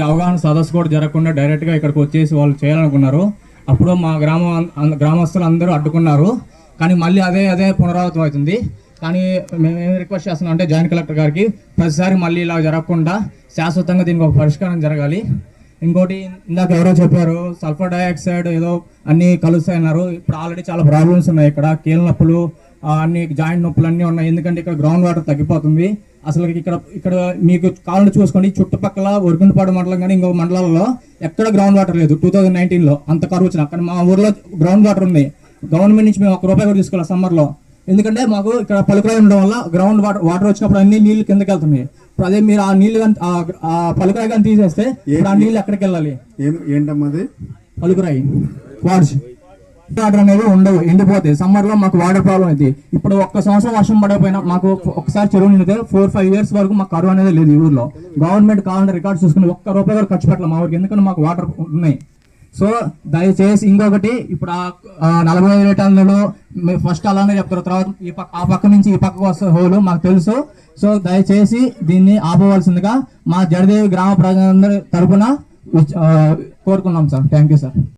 ఈ అవగాహన సదస్సు కూడా జరగకుండా డైరెక్ట్గా ఇక్కడికి వచ్చేసి వాళ్ళు చేయాలనుకున్నారు. అప్పుడు మా గ్రామస్తులు అందరూ అడ్డుకున్నారు. కానీ మళ్ళీ అదే పునరావృతం అవుతుంది. కానీ మేము రిక్వెస్ట్ చేస్తున్నాం అంటే జాయింట్ కలెక్టర్ గారికి ప్రతిసారి మళ్ళీ ఇలా జరగకుండా శాశ్వతంగా దీనికి ఒక పరిష్కారం జరగాలి. ఇంకోటి ఇందాక ఎవరో చెప్పారు సల్ఫర్ డైఆక్సైడ్ ఏదో అన్నీ కలుస్తాయన్నారు. ఇప్పుడు ఆల్రెడీ చాలా ప్రాబ్లమ్స్ ఉన్నాయి. ఇక్కడ కీళ్ళ నొప్పులు, అన్ని జాయింట్ నొప్పులు అన్నీ ఉన్నాయి. ఎందుకంటే ఇక్కడ గ్రౌండ్ వాటర్ తగ్గిపోతుంది. అసలు ఇక్కడ మీకు కావాలని చూసుకోండి, చుట్టుపక్కల ఒరిగింపాడు మండలం కానీ ఇంకో మండలాల్లో ఎక్కడ గ్రౌండ్ వాటర్ లేదు. 2019లో అంత కరువు వచ్చిన అక్కడ మా ఊర్లో గ్రౌండ్ వాటర్ ఉంది. గవర్నమెంట్ నుంచి మేము ₹1 కూడా తీసుకోవాలి సమ్మర్లో. ఎందుకంటే మాకు ఇక్కడ పలుకురాయి ఉండడం వల్ల గ్రౌండ్ వాటర్ వచ్చినప్పుడు అన్ని నీళ్లు కిందకి వెళ్తున్నాయి. ఇప్పుడు అదే మీరు ఆ నీళ్లు కానీ ఆ పలుకురాయి కానీ తీసేస్తే ఇప్పుడు ఆ నీళ్ళు ఎక్కడికి వెళ్ళాలి? ఏంటమ్మది పలుకురాయి వాటర్ అనేవి ఉండవు, ఎండిపోతాయి. సమ్మర్ లో మాకు వాటర్ ప్రాబ్లం అయితే ఇప్పుడు ఒక్క సంవత్సరం వర్షం పడకపోయినా మాకు ఒకసారి చెరువు నిండితే 4-5 years వరకు మాకు కరువు అనేది లేదు. ఈ ఊర్లో గవర్నమెంట్ కావాలంటే రికార్డ్ చూసుకుని ₹1 కూడా ఖర్చు పెట్టాలి మా ఊరికి, ఎందుకంటే మాకు వాటర్ ఉన్నాయి. సో దయచేసి ఇంకొకటి ఇప్పుడు 45 లీటర్లలో ఫస్ట్ అలానే చెప్తారు, తర్వాత ఆ పక్క నుంచి ఈ పక్కకు వస్తే హోలు మాకు తెలుసు. సో దయచేసి దీన్ని ఆపవలసిందిగా మా జడదేవి గ్రామ ప్రజలందరి తరఫున కోరుకున్నాం సార్. Thank you sir.